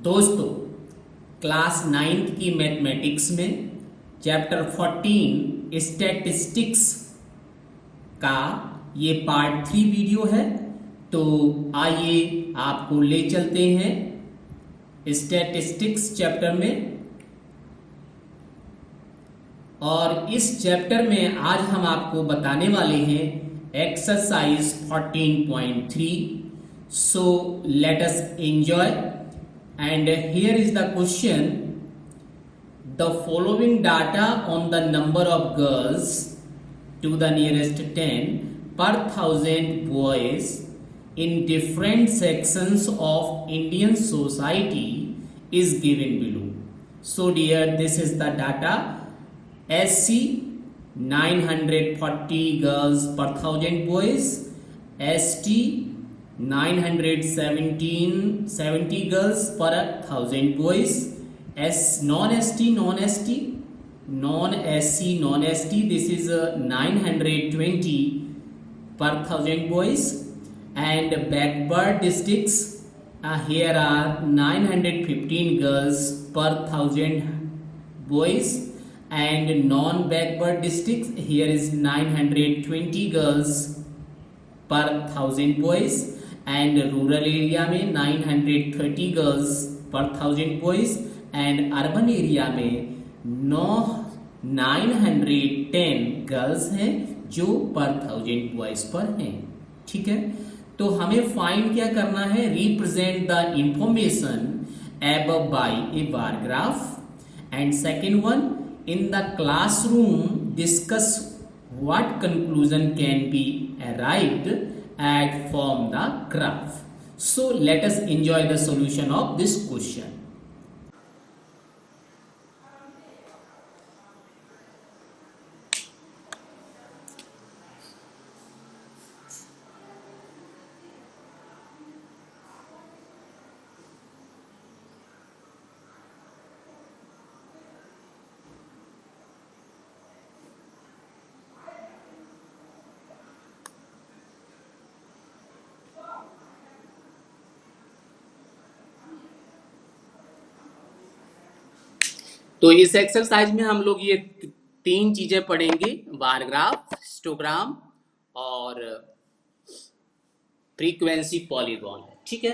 दोस्तों, class 9th की mathematics में चैप्टर 14 स्टैटिस्टिक्स का ये पार्ट 3 वीडियो है। तो आइए आपको ले चलते हैं स्टैटिस्टिक्स चैप्टर में। और इस चैप्टर में आज हम आपको बताने वाले हैं exercise 14.3। So let us enjoy. And here is the question. The following data on the number of girls to the nearest 10 per thousand boys in different sections of Indian society is given below. So dear, this is the data. SC 940 girls per thousand boys, ST 970 girls per 1000 boys, non-ST, this is 920 per 1000 boys. And backward districts, here are 915 girls per 1000 boys, and non-backward districts, here is 920 girls per 1000 boys, and rural area में 930 girls पर 1000 boys, and urban area में 910 girls हैं जो पर 1000 boys पर हैं। ठीक है, तो हमें फाइंड क्या करना है? Represent the information above by a bar graph, and second one, in the classroom discuss what conclusion can be arrived at from the graph. So let us enjoy the solution of this question. तो इस exercise में हम लोग ये तीन चीजें पढ़ेंगे: bar graph, histogram और फ्रीक्वेंसी पॉलीगॉन। ठीक है,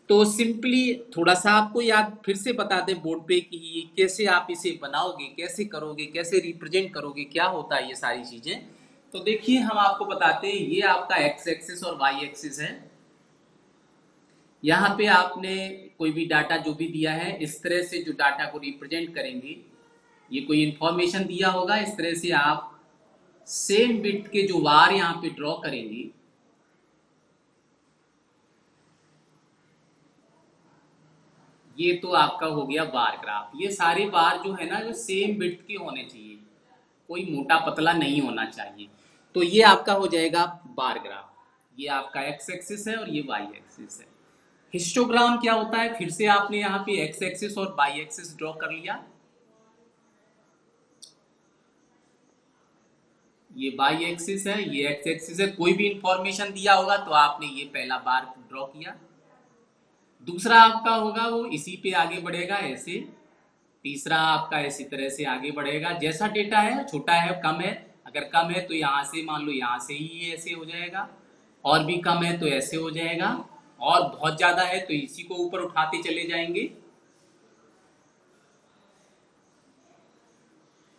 तो सिंपली थोड़ा सा आपको याद फिर से बता दें बोर्ड पे कि ये कैसे आप इसे बनाओगे, कैसे करोगे, कैसे रिप्रेजेंट करोगे, क्या होता है ये सारी चीजें। तो देखिए, हम आपको बताते हैं, ये आपका एक्स एक्सिस और वाई एक्सिस है। यहाँ पे आपने कोई भी डाटा जो भी दिया है, इस तरह से जो डाटा को रिप्रेजेंट करेंगे, ये कोई इंफॉर्मेशन दिया होगा, इस तरह से आप सेम बिट के जो वार यहाँ पे ड्रॉ करेंगे। ये तो आपका हो गया बार ग्राफ। ये सारे बार जो है ना, जो सेम बिट के होने चाहिए, कोई मोटा पतला नहीं होना चाहिए। तो ये आपका हो जाएगा बार ग्राफ। ये आपका एक्स एक्सिस है और ये वाई एक्सिस है। हिस्टोग्राम क्या होता है? फिर से आपने यहाँ पे एक्स एक्सिस और वाई एक्सिस ड्रॉ कर लिया। ये वाई एक्सिस है, ये एक्स एक्सिस है। कोई भी इंफॉर्मेशन दिया होगा तो आपने ये पहला बार ड्रॉ किया। दूसरा आपका होगा वो इसी पे आगे बढ़ेगा ऐसे। तीसरा आपका इसी तरह से आगे बढ़ेगा। जैसा डेटा है, छोटा है, कम है, अगर कम है तो यहाँ से मान लो यहाँ से ही ऐसे हो जाएगा, और भी कम है तो ऐसे हो जाएगा, और बहुत ज्यादा है तो इसी को ऊपर उठाते चले जाएंगे।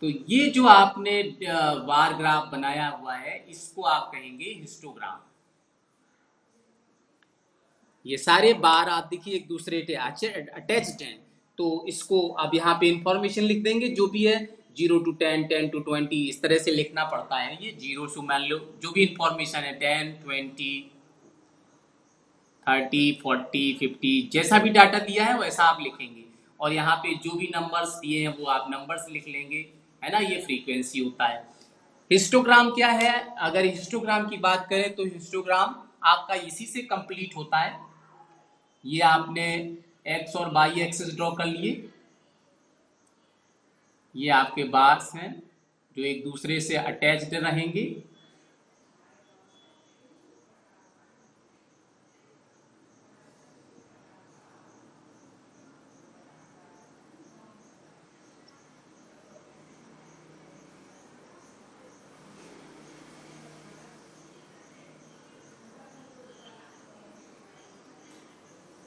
तो ये जो आपने बार ग्राफ बनाया हुआ है, इसको आप कहेंगे हिस्टोग्राम। ये सारे बार आप देखिए एक दूसरे से अटैच्ड हैं, तो इसको अब यहाँ पे इंफॉर्मेशन लिख देंगे जो भी है, 0 to 10, 10 to 20, इस तरह से लिखना पड़ता है। ये 0 से मान लो जो भी इंफॉर्मेशन है, 10, 20, 30, 40, 50, जैसा भी डाटा दिया है वैसा आप लिखेंगे। और यहाँ पे जो भी नंबर्स दिए हैं वो आप नंबर्स लिख लेंगे, है ना। ये फ्रीक्वेंसी होता है। हिस्टोग्राम क्या है? अगर हिस्टोग्राम की बात करें तो हिस्टोग्राम आपका इसी से कंप्लीट होता है। ये आपने एक्स और वाई एक्सिस ड्रॉ कर लिए। ये आपके बार्स हैं जो एक दूसरे से अटैच्ड रहेंगे।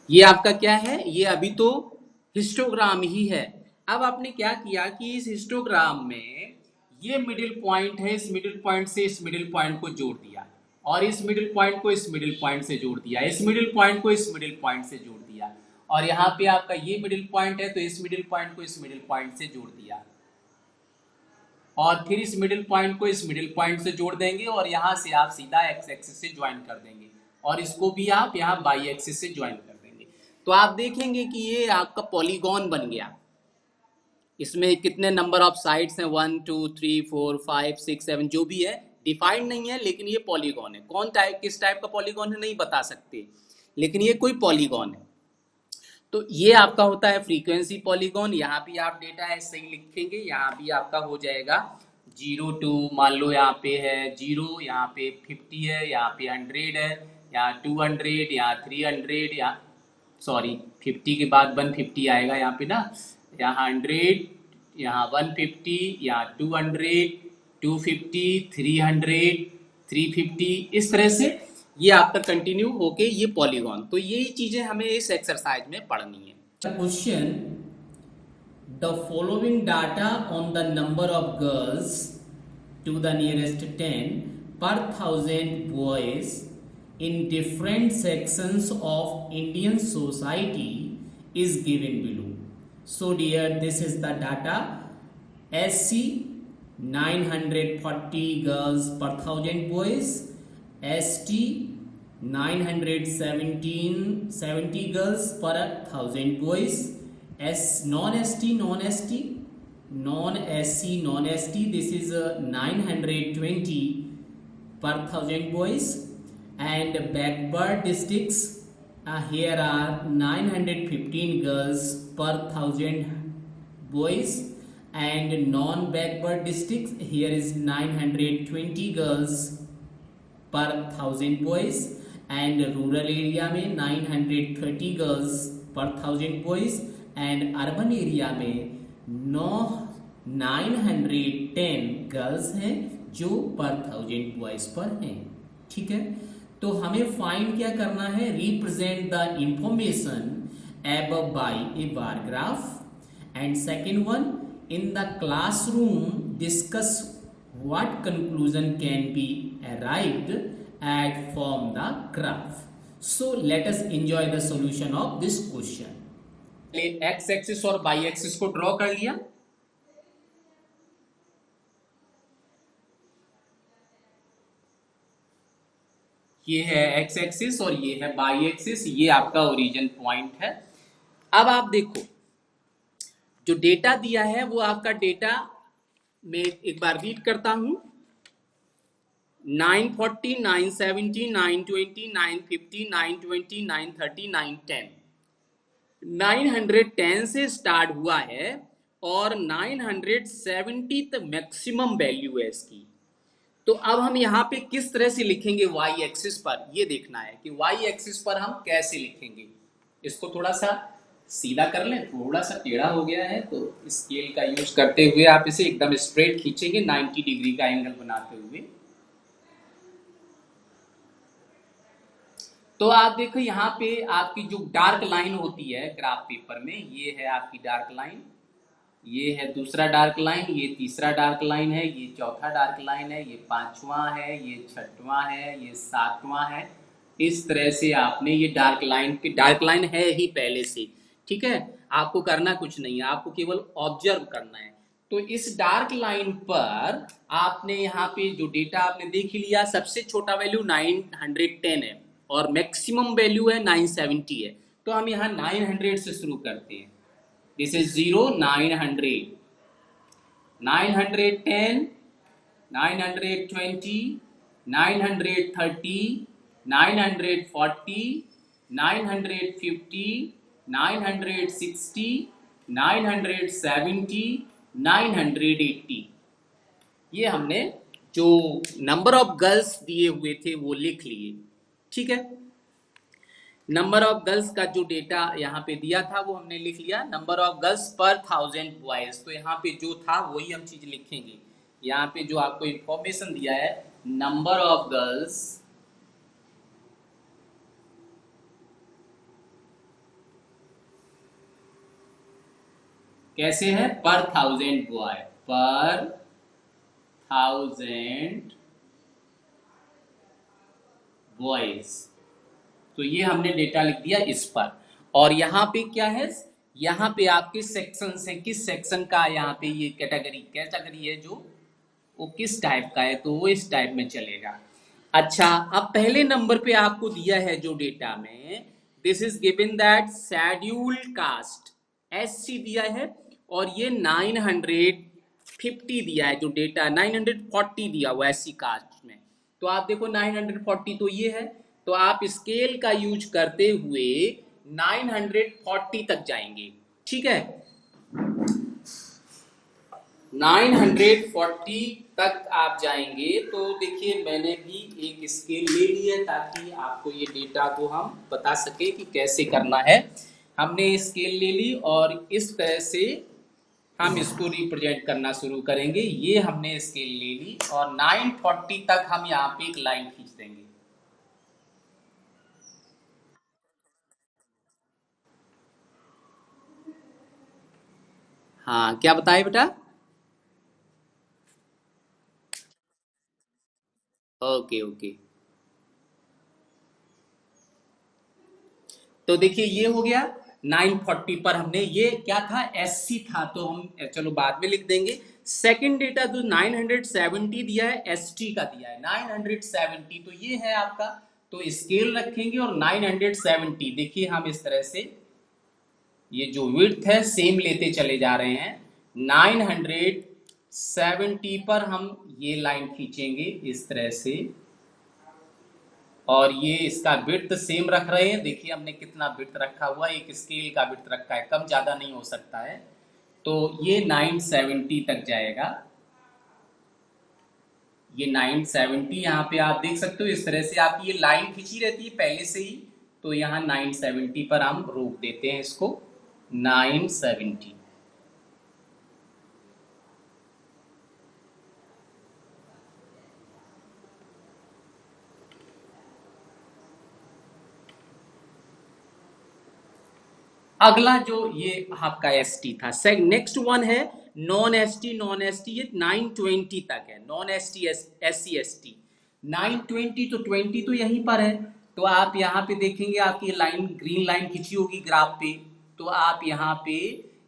ये आपका क्या है, ये अभी तो हिस्टोग्राम ही है। अब आपने क्या किया कि इस हिस्टोग्राम में ये मिडिल पॉइंट है, इस मिडिल पॉइंट से इस मिडिल पॉइंट को जोड़ दिया, और इस मिडिल पॉइंट को इस मिडिल पॉइंट से जोड़ दिया, इस मिडिल पॉइंट को इस मिडिल पॉइंट से जोड़ दिया, और यहाँ पे आपका ये मिडिल पॉइंट है तो इस मिडिल पॉइंट को इस मिडिल पॉइंट से जोड़ दिया, और फिर इस मिडिल पॉइंट को इस मिडिल पॉइंट से जोड़ देंगे, और यहाँ से आप सीधा एक्स एक्सिस से ज्वाइन कर देंगे, और इसको भी आप यहाँ बाई एक्सिस से ज्वाइन कर देंगे। तो आप देखेंगे कि ये आपका पॉलीगॉन बन गया। इसमें कितने नंबर ऑफ साइड्स हैं, 1 2 3 4 5 6 7, जो भी है डिफाइंड नहीं है, लेकिन ये पॉलीगॉन है। कौन टाइप, किस टाइप का पॉलीगॉन है नहीं बता सकते, लेकिन ये कोई पॉलीगॉन है। तो ये आपका होता है फ्रीक्वेंसी पॉलीगॉन। यहाँ भी आप डेटा है सही लिखेंगे, यहाँ भी आपका हो जाएगा 0 2, मान लो यहाँ पे है 0, यहाँ पे 50 है, यहाँ पे 100 है, यहाँ 200, यहाँ 300, यहाँ सॉरी 50 के बाद 150 आएगा यहाँ पे ना, यहाँ 100, यहाँ 150, यहाँ 200, 250, 300, 350, इस तरह से ये आपका कंटिन्यू होके ये पॉलीगॉन। तो यही चीजें हमें इस एक्सरसाइज में पढ़नी है। Question, the following data on the number of girls to the nearest 10 per 1000 boys in different sections of Indian society is given below. So dear, this is the data. SC 940 girls per 1000 boys, ST 970 girls per 1000 boys, non-ST non-SC, non-ST, this is 920 per 1000 boys, and backward districts, here are 915 girls per 1000 boys, and non-backward districts, here is 920 girls per 1000 boys, and rural area में 930 girls per 1000 boys, and urban area में 910 girls हैं जो पर 1000 boys पर हैं। ठीक है, तो हमें फाइंड क्या करना है, represent the information above by a bar graph, and second one, in the classroom discuss what conclusion can be arrived at from the graph. So let us enjoy the solution of this question. X axis और Y axis को draw कर लिया। ये है x axis और ये है by axis, ये आपका ओरिजिन पॉइंट है। अब आप देखो जो डेटा दिया है वो आपका डेटा मैं एक बार रीड करता हूं, 940, 970, 920, 950, 920, 930, 910, 910 से स्टार्ट हुआ है और 970 तक मैक्सिमम वैल्यू है इसकी। तो अब हम यहाँ पे किस तरह से लिखेंगे वाई एक्सिस पर, ये देखना है कि वाई एक्सिस पर हम कैसे लिखेंगे। इसको थोड़ा सा सीधा कर लें, थोड़ा सा टेढ़ा हो गया है, तो स्केल का यूज करते हुए आप इसे एकदम स्ट्रेट खींचेंगे 90 डिग्री का एंगल बनाते हुए। तो आप देखो यहाँ पे आपकी जो डार्क लाइन होती है ग्राफ पेपर में, ये है आपकी डार्क लाइन, ये है दूसरा डार्क लाइन, ये तीसरा डार्क लाइन है, ये चौथा डार्क लाइन है, ये पांचवा है, ये छठवां है, ये सातवां है। इस तरह से आपने ये डार्क लाइन है ही पहले से, ठीक है, आपको करना कुछ नहीं है, आपको केवल ऑब्जर्व करना है। तो इस डार्क लाइन पर आपने यहाँ पे जो डेटा आपने देख ही लिया, सबसे छोटा वैल्यू 910 है और मैक्सिमम वैल्यू है 970 है। तो हम यहाँ 900 से शुरू करते हैं। This is 0, 900, 910, 920, 930, 940, 950, 960, 970, 980। ये हमने जो नंबर ऑफ गर्ल्स दिए हुए थे वो लिख लिए। ठीक है, नंबर ऑफ गर्ल्स का जो डेटा यहाँ पे दिया था वो हमने लिख लिया, नंबर ऑफ गर्ल्स पर 1000 बॉयज। तो यहाँ पे जो था वही हम चीज लिखेंगे। यहाँ पे जो आपको इंफॉर्मेशन दिया है, नंबर ऑफ गर्ल्स कैसे है? पर 1000 बॉय, पर 1000 बॉयज। तो ये हमने डेटा लिख दिया इस पर। और यहाँ पे क्या है? यहाँ पे आपके सेक्शन है, किस सेक्शन का यहाँ पे ये कैटेगरी कैटेगरी है, जो वो किस टाइप का है, तो वो इस टाइप में चलेगा। अच्छा, अब पहले नंबर पे आपको दिया है जो डेटा में, this is given that scheduled caste SC दिया है, और ये 950 दिया है, जो डेटा 940 दिया हुआ एससी कास्ट में। तो आप देखो 940 तो ये है, तो आप स्केल का यूज करते हुए 940 तक जाएंगे। ठीक है, 940 तक आप जाएंगे। तो देखिए मैंने भी एक स्केल ले लिया ताकि आपको ये डेटा को हम बता सके कि कैसे करना है। हमने स्केल ले ली और इस तरह से हम इसको रिप्रेजेंट करना शुरू करेंगे। ये हमने स्केल ले ली और 940 तक हम यहाँ पे एक लाइन खींच देंगे। हाँ, क्या बताए बेटा? Okay okay. तो देखिए ये हो गया 940 पर। हमने ये क्या था? एससी था, तो हम चलो बाद में लिख देंगे। सेकंड डेटा जो 970 दिया है, एसटी का दिया है 970, तो ये है आपका। तो स्केल रखेंगे और 970 देखिए हम इस तरह से ये जो विड्थ है सेम लेते चले जा रहे हैं। 970 पर हम ये लाइन खींचेंगे इस तरह से, और ये इसका विड्थ सेम रख रहे हैं। देखिए हमने कितना विड्थ रखा हुआ है, एक स्केल का विड्थ रखा है, कम ज़्यादा नहीं हो सकता है। तो ये 970 तक जाएगा। ये 970 यहाँ पे आप देख सकते हो, इस तरह से आपकी ये लाइन खींची रहती है पहले से ही। तो यहाँ 970 पर हम रोक देते हैं इसको, 970। अगला जो ये आपका एस टी था, नेक्स्ट वन है non S T. Non S T ये 920 तक है, non S T S C S T 920। तो 20 तो यहीं पर है, तो आप यहाँ पे देखेंगे आपकी लाइन ग्रीन लाइन खींची होगी ग्राफ पे। तो आप यहाँ पे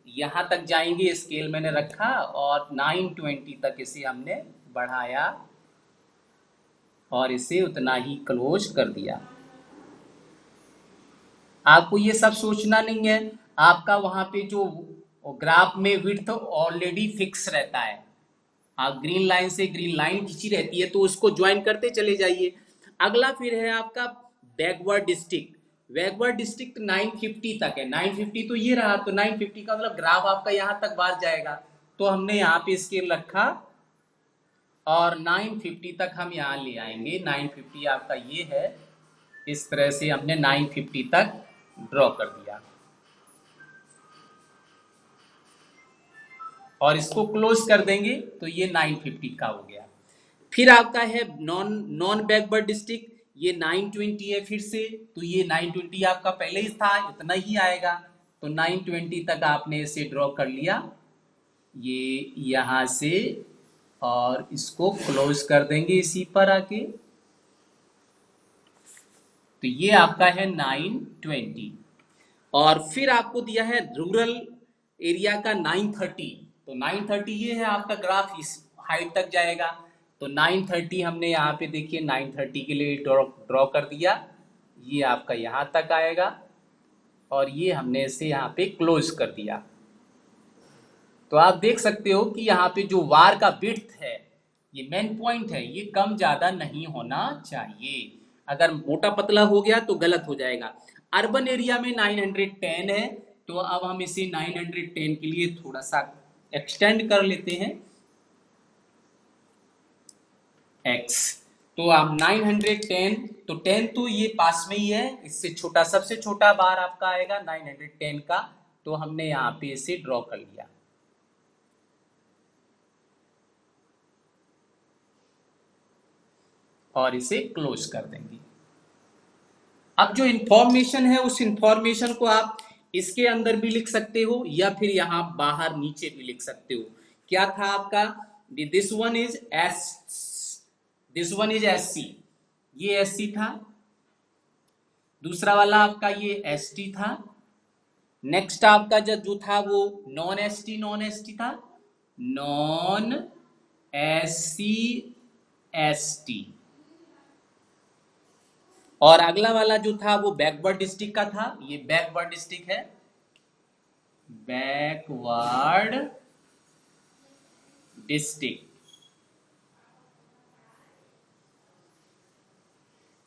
यहाँ तक जाएंगे, स्केल मैंने रखा और 920 तक इसे हमने बढ़ाया और इसे उतना ही क्लोज कर दिया। आपको ये सब सोचना नहीं है, आपका वहां पे जो ग्राफ में विड्थ ऑलरेडी फिक्स रहता है। आप ग्रीन लाइन से ग्रीन लाइन खींची रहती है, तो उसको ज्वाइन करते चले जाइए। अगला फिर है आपका बैकवर्ड डिस्ट्रिक्ट। बैकवर्ड डिस्ट्रिक्ट 950 तक है। 950 तो ये रहा, तो 950 का मतलब ग्राफ आपका यहाँ तक बाहर जाएगा। तो हमने यहाँ पे स्केल रखा और 950 तक हम यहाँ ले आएंगे। 950 आपका ये है, इस तरह से हमने 950 तक ड्रॉ कर दिया और इसको क्लोज कर देंगे। तो ये 950 का हो गया। फिर आपका है नॉन नॉन बैकवर्ड डिस्ट्रिक्ट, ये 920 है फिर से। तो ये 920 आपका पहले ही था, इतना ही आएगा। तो 920 तक आपने इसे ड्रॉ कर लिया, ये यहां से, और इसको क्लोज कर देंगे इसी पर आके। तो ये आपका है 920। और फिर आपको दिया है रूरल एरिया का 930। तो 930 ये है आपका ग्राफ, इस हाइट तक जाएगा। तो 930 हमने यहाँ पे देखिए 930 के लिए ड्रॉ कर दिया, ये आपका यहाँ तक आएगा और ये हमने इसे यहाँ पे क्लोज कर दिया। तो आप देख सकते हो कि यहाँ पे जो वार का विड्थ है, ये मेन पॉइंट है, ये कम ज़्यादा नहीं होना चाहिए। अगर मोटा पतला हो गया तो गलत हो जाएगा। अर्बन एरिया में 910 है, तो अब हम इसे 910 के लिए थोड़ा सा एक्सटेंड कर लेते हैं, x। तो आप 910, तो 10 तो ये पास में ही है, इससे छोटा सबसे छोटा बार आपका आएगा 910 का। तो हमने यहाँ पे इसे ड्रॉ कर लिया और इसे क्लोज कर देंगे। अब जो इंफॉर्मेशन है उस इंफॉर्मेशन को आप इसके अंदर भी लिख सकते हो या फिर यहां बाहर नीचे भी लिख सकते हो। क्या था आपका, this one is S C, ये एस सी था। दूसरा वाला आपका ये एस टी था। नेक्स्ट आपका जो था वो नॉन एस टी था, non S C S T. और अगला वाला जो था वो बैकवर्ड डिस्ट्रिक्ट का था, ये बैकवर्ड डिस्ट्रिक्ट है, बैकवर्ड डिस्ट्रिक्ट।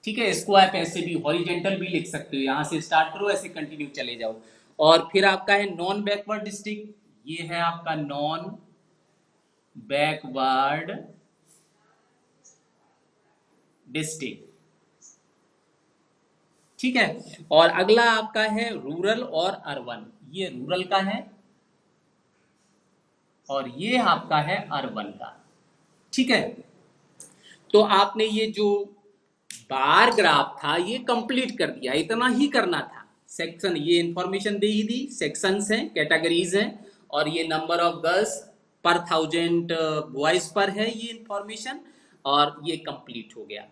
ठीक है, इसको आप ऐसे भी हॉरिजेंटल भी लिख सकते हो, यहां से स्टार्ट करो ऐसे कंटिन्यू चले जाओ। और फिर आपका है नॉन बैकवर्ड डिस्ट्रिक्ट, ये है आपका नॉन बैकवर्ड डिस्ट्रिक्ट। ठीक है, और अगला आपका है रूरल और अर्बन, ये रूरल का है और ये आपका है अर्बन का। ठीक है, तो आपने ये जो बार ग्राफ था ये कंप्लीट कर दिया, इतना ही करना था। सेक्शन ये इंफॉर्मेशन दे ही दी, सेक्शंस हैं, कैटेगरीज हैं, और ये नंबर ऑफ गर्ल्स पर 1000 बॉयज पर है ये इंफॉर्मेशन, और ये कंप्लीट हो गया।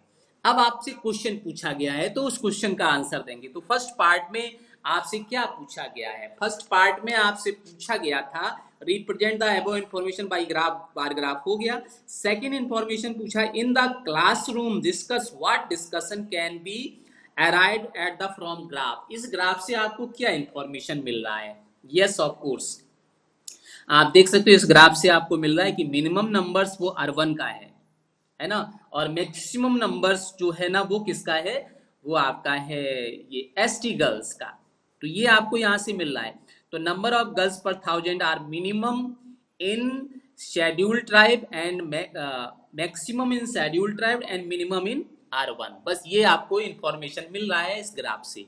अब आपसे क्वेश्चन पूछा गया है तो उस क्वेश्चन का आंसर देंगे। तो फर्स्ट पार्ट में आपसे क्या पूछा गया है, फर्स्ट पार्ट में आपसे पूछा गया था represent the above information bye graph, bar graph हो गया। सेकंड इंफॉर्मेशन पूछा इन the classroom discuss what discussion can be arrived at the from graph, इस ग्राफ से आपको क्या इंफॉर्मेशन मिल रहा है। यस ऑफ कोर्स, आप देख सकते हो इस ग्राफ से आपको मिल रहा है कि मिनिमम नंबर्स वो अर्बन का है ना, और मैक्सिमम नंबर्स जो है ना वो किसका है, वो आपका है ये एसटी गर्ल्स का। तो ये आपको यहां से मिल रहा है। तो नंबर ऑफ गर्ल्स पर 1000 are minimum in scheduled tribe and maximum in scheduled tribe and minimum in R1। बस ये आपको इंफॉर्मेशन मिल रहा है इस ग्राफ से।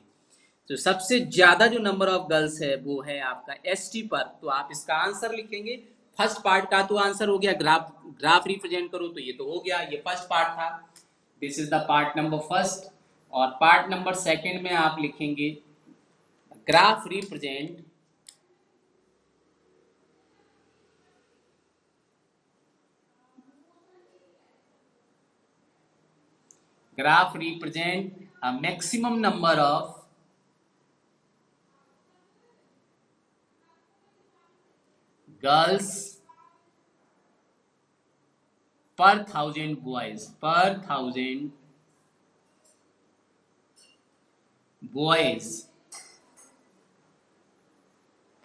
तो सबसे ज्यादा जो नंबर ऑफ गर्ल्स है वो है आपका एसटी पर, तो आप इसका आंसर लिखेंगे। फर्स्ट पार्ट का तो आंसर हो गया, ग्राफ रिप्रेजेंट करो, तो ये तो हो गया, ये फर्स्ट पार्ट था। This is the part number first. और पार्ट नंबर सेकंड में आप लिखेंगे graph represent a maximum number of girls per 1000 boys,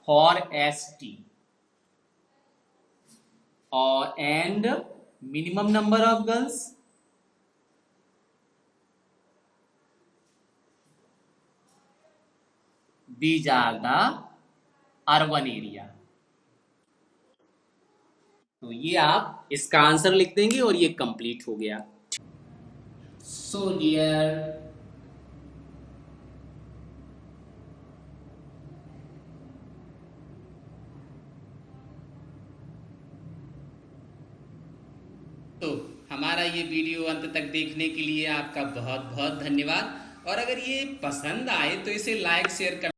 for ST, or and minimum number of girls these are the urban area। तो ये आप इसका answer लिख देंगे और ये कंप्लीट हो गया। सो डियर तो हमारा ये वीडियो अंत तक देखने के लिए आपका बहुत बहुत धन्यवाद। और अगर ये पसंद आए तो इसे लाइक शेयर कर